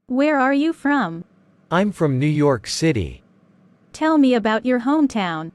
Where are you from? I'm from New York City. Tell me about your hometown.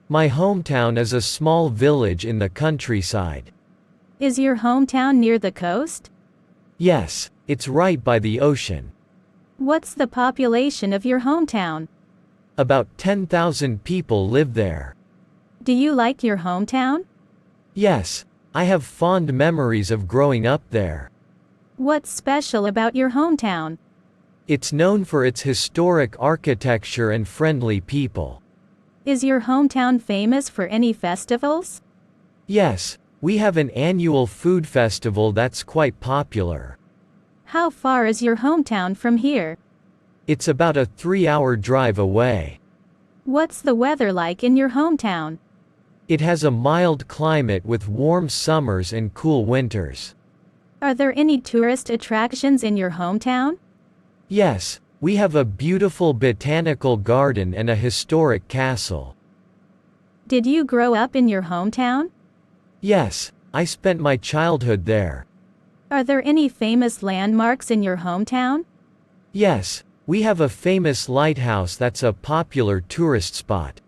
My hometown is a small village in the countryside. Is your hometown near the coast? Yes, it's right by the ocean. What's the population of your hometown? About 10,000 people live there. Do you like your hometown? Yes, I have fond memories of growing up there. What's special about your hometown? It's known for its historic architecture and friendly people. Is your hometown famous for any festivals? Yes, we have an annual food festival that's quite popular. How far is your hometown from here? It's about a 3-hour drive away. What's the weather like in your hometown? It has a mild climate with warm summers and cool winters. Are there any tourist attractions in your hometown? Yes, we have a beautiful botanical garden and a historic castle. Did you grow up in your hometown? Yes, I spent my childhood there. Are there any famous landmarks in your hometown? Yes, we have a famous lighthouse that's a popular tourist spot.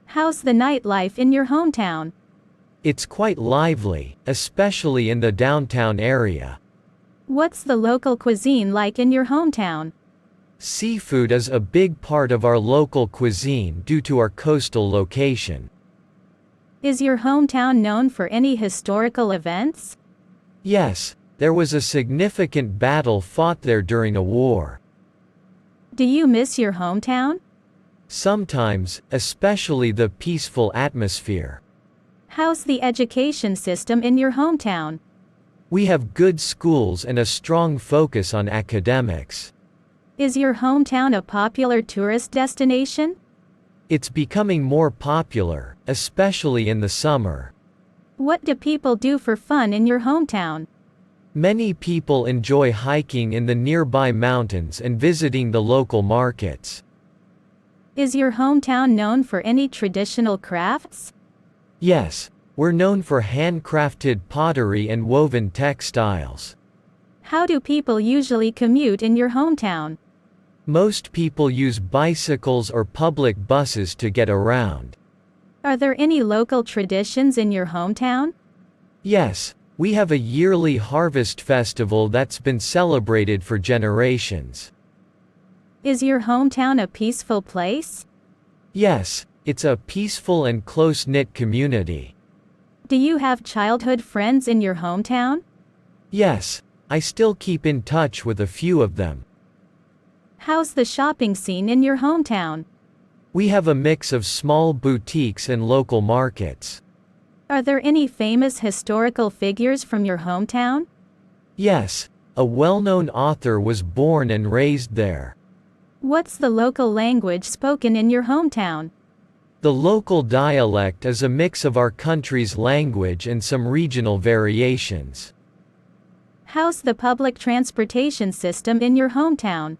How's the nightlife in your hometown? It's quite lively, especially in the downtown area. What's the local cuisine like in your hometown? Seafood is a big part of our local cuisine due to our coastal location. Is your hometown known for any historical events? Yes, there was a significant battle fought there during a war. Do you miss your hometown? Sometimes, especially the peaceful atmosphere. How's the education system in your hometown? We have good schools and a strong focus on academics. Is your hometown a popular tourist destination? It's becoming more popular, especially in the summer. What do people do for fun in your hometown? Many people enjoy hiking in the nearby mountains and visiting the local markets. Is your hometown known for any traditional crafts? Yes, we're known for handcrafted pottery and woven textiles. How do people usually commute in your hometown? Most people use bicycles or public buses to get around. Are there any local traditions in your hometown? Yes, we have a yearly harvest festival that's been celebrated for generations. Is your hometown a peaceful place? Yes, it's a peaceful and close-knit community. Do you have childhood friends in your hometown? Yes, I still keep in touch with a few of them. How's the shopping scene in your hometown? We have a mix of small boutiques and local markets. Are there any famous historical figures from your hometown? Yes, a well-known author was born and raised there. What's the local language spoken in your hometown? The local dialect is a mix of our country's language and some regional variations. How's the public transportation system in your hometown?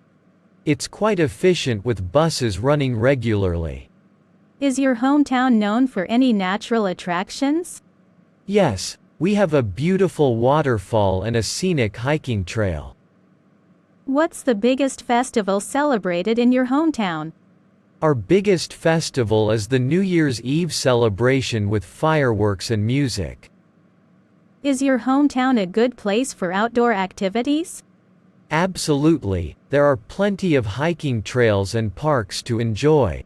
It's quite efficient with buses running regularly. Is your hometown known for any natural attractions? Yes, we have a beautiful waterfall and a scenic hiking trail. What's the biggest festival celebrated in your hometown? Our biggest festival is the New Year's Eve celebration with fireworks and music. Is your hometown a good place for outdoor activities? Absolutely, there are plenty of hiking trails and parks to enjoy.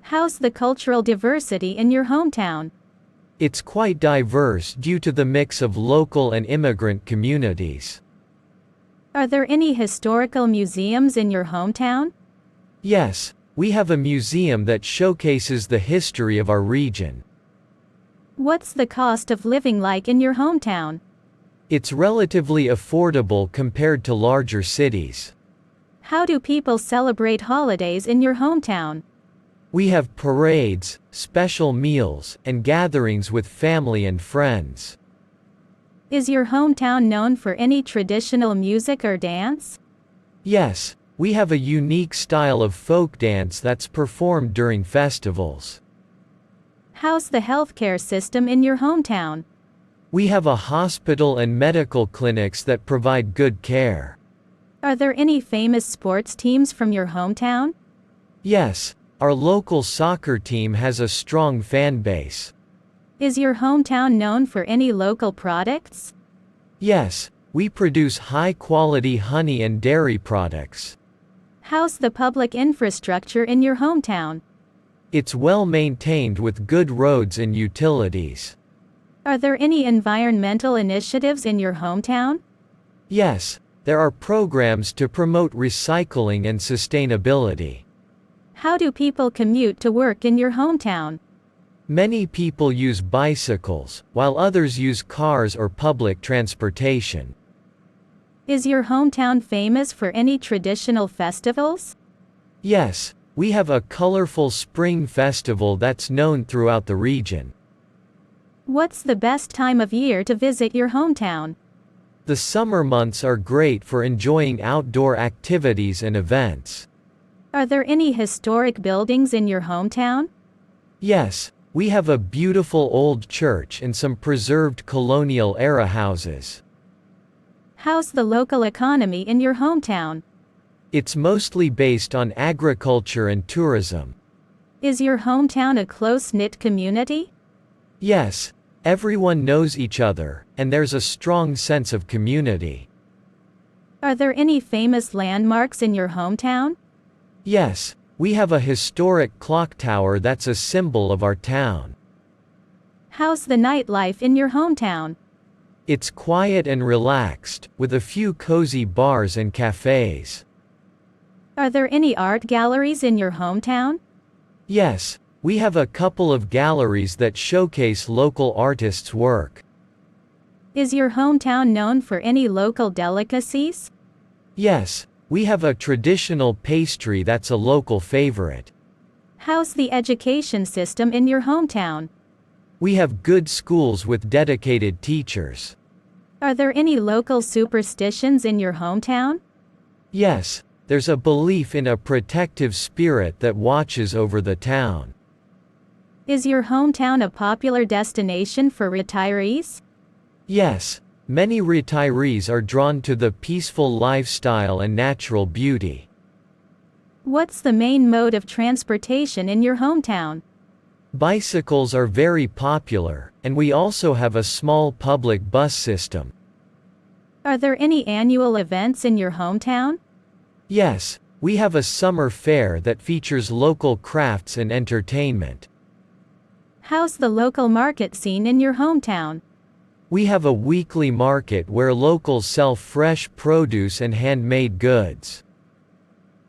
How's the cultural diversity in your hometown? It's quite diverse due to the mix of local and immigrant communities. Are there any historical museums in your hometown? Yes, we have a museum that showcases the history of our region. What's the cost of living like in your hometown? It's relatively affordable compared to larger cities. How do people celebrate holidays in your hometown? We have parades, special meals, and gatherings with family and friends. Is your hometown known for any traditional music or dance? Yes, we have a unique style of folk dance that's performed during festivals. How's the healthcare system in your hometown? We have a hospital and medical clinics that provide good care. Are there any famous sports teams from your hometown? Yes, our local soccer team has a strong fan base. Is your hometown known for any local products? Yes, we produce high-quality honey and dairy products. How's the public infrastructure in your hometown? It's well maintained with good roads and utilities. Are there any environmental initiatives in your hometown? Yes, there are programs to promote recycling and sustainability. How do people commute to work in your hometown? Many people use bicycles, while others use cars or public transportation. Is your hometown famous for any traditional festivals? Yes, we have a colorful spring festival that's known throughout the region. What's the best time of year to visit your hometown? The summer months are great for enjoying outdoor activities and events. Are there any historic buildings in your hometown? Yes, we have a beautiful old church and some preserved colonial-era houses. How's the local economy in your hometown? It's mostly based on agriculture and tourism. Is your hometown a close-knit community? Yes, everyone knows each other, and there's a strong sense of community. Are there any famous landmarks in your hometown? Yes, we have a historic clock tower that's a symbol of our town. How's the nightlife in your hometown? It's quiet and relaxed, with a few cozy bars and cafes. Are there any art galleries in your hometown? Yes, we have a couple of galleries that showcase local artists' work. Is your hometown known for any local delicacies? Yes, we have a traditional pastry that's a local favorite. How's the education system in your hometown? We have good schools with dedicated teachers. Are there any local superstitions in your hometown? Yes, there's a belief in a protective spirit that watches over the town. Is your hometown a popular destination for retirees? Yes, many retirees are drawn to the peaceful lifestyle and natural beauty. What's the main mode of transportation in your hometown? Bicycles are very popular, and we also have a small public bus system. Are there any annual events in your hometown? Yes, we have a summer fair that features local crafts and entertainment. How's the local market scene in your hometown? We have a weekly market where locals sell fresh produce and handmade goods.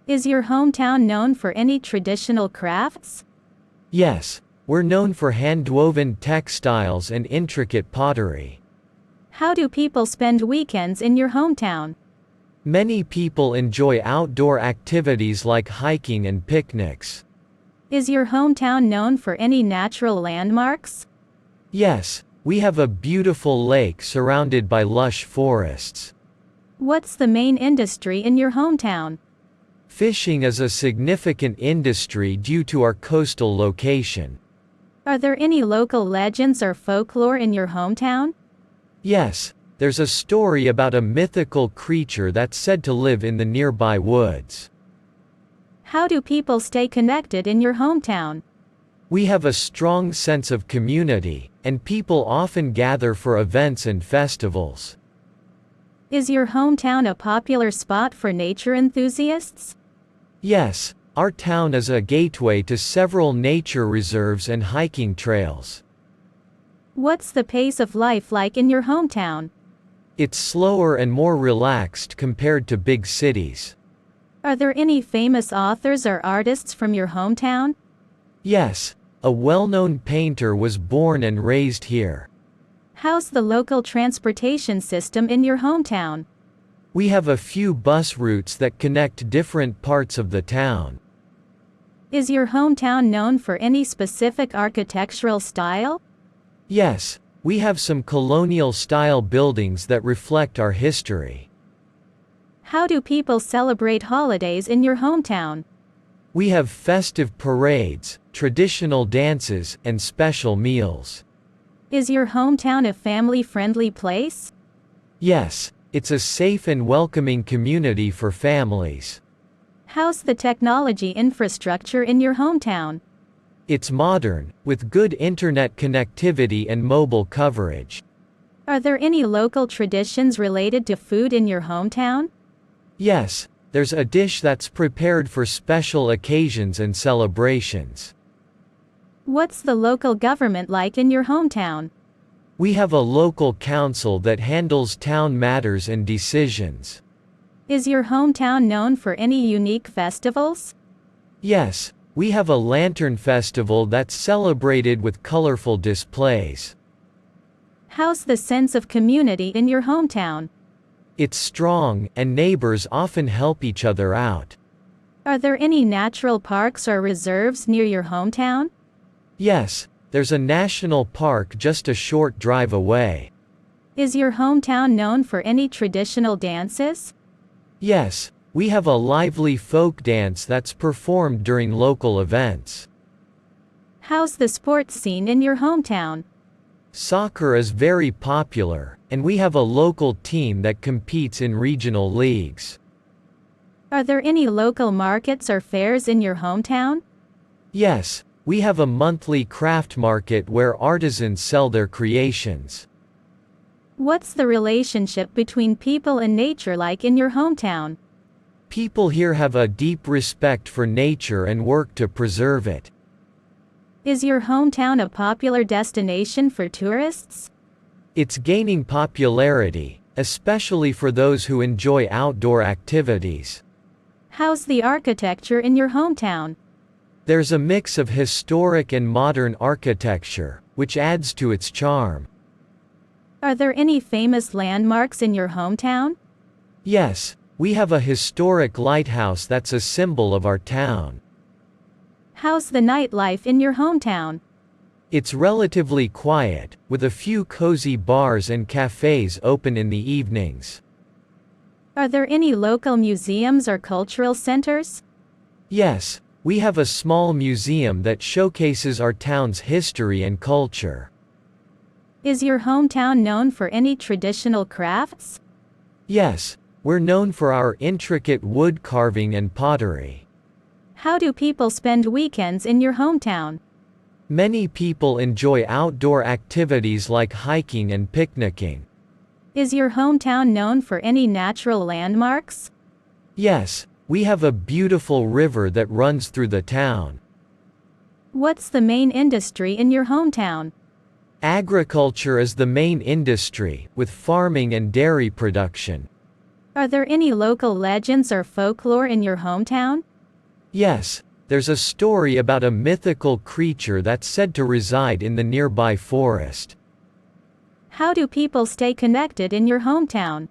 Is your hometown known for any traditional crafts? Yes, we're known for hand-woven textiles and intricate pottery. How do people spend weekends in your hometown? Many people enjoy outdoor activities like hiking and picnics. Is your hometown known for any natural landmarks? Yes, we have a beautiful lake surrounded by lush forests. What's the main industry in your hometown? Fishing is a significant industry due to our coastal location. Are there any local legends or folklore in your hometown? Yes, there's a story about a mythical creature that's said to live in the nearby woods. How do people stay connected in your hometown? We have a strong sense of community, and people often gather for events and festivals. Is your hometown a popular spot for nature enthusiasts? Yes, our town is a gateway to several nature reserves and hiking trails. What's the pace of life like in your hometown? It's slower and more relaxed compared to big cities. Are there any famous authors or artists from your hometown? Yes, a well-known painter was born and raised here. How's the local transportation system in your hometown? We have a few bus routes that connect different parts of the town. Is your hometown known for any specific architectural style? Yes, we have some colonial-style buildings that reflect our history. How do people celebrate holidays in your hometown? We have festive parades, traditional dances, and special meals. Is your hometown a family-friendly place? Yes, It's a safe and welcoming community for families. How's the technology infrastructure in your hometown? It's modern, with good internet connectivity and mobile coverage. Are there any local traditions related to food in your hometown? Yes, there's a dish that's prepared for special occasions and celebrations. What's the local government like in your hometown? We have a local council that handles town matters and decisions. Is your hometown known for any unique festivals? Yes, we have a lantern festival that's celebrated with colorful displays. How's the sense of community in your hometown? It's strong, and neighbors often help each other out. Are there any natural parks or reserves near your hometown? Yes, there's a national park just a short drive away. Is your hometown known for any traditional dances? Yes, we have a lively folk dance that's performed during local events. How's the sports scene in your hometown? Soccer is very popular, and we have a local team that competes in regional leagues. Are there any local markets or fairs in your hometown? Yes, we have a monthly craft market where artisans sell their creations. What's the relationship between people and nature like in your hometown? People here have a deep respect for nature and work to preserve it. Is your hometown a popular destination for tourists? It's gaining popularity, especially for those who enjoy outdoor activities. How's the architecture in your hometown? There's a mix of historic and modern architecture, which adds to its charm. Are there any famous landmarks in your hometown? Yes, we have a historic lighthouse that's a symbol of our town. How's the nightlife in your hometown? It's relatively quiet, with a few cozy bars and cafes open in the evenings. Are there any local museums or cultural centers? Yes, we have a small museum that showcases our town's history and culture. Is your hometown known for any traditional crafts? Yes, we're known for our intricate wood carving and pottery. How do people spend weekends in your hometown? Many people enjoy outdoor activities like hiking and picnicking. Is your hometown known for any natural landmarks? Yes, we have a beautiful river that runs through the town. What's the main industry in your hometown? Agriculture is the main industry, with farming and dairy production. Are there any local legends or folklore in your hometown? Yes, there's a story about a mythical creature that's said to reside in the nearby forest. How do people stay connected in your hometown?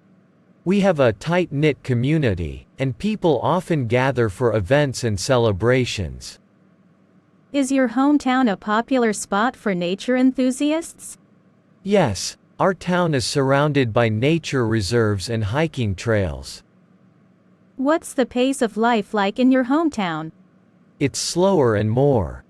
We have a tight-knit community, and people often gather for events and celebrations. Is your hometown a popular spot for nature enthusiasts? Yes, our town is surrounded by nature reserves and hiking trails. What's the pace of life like in your hometown? It's slower and more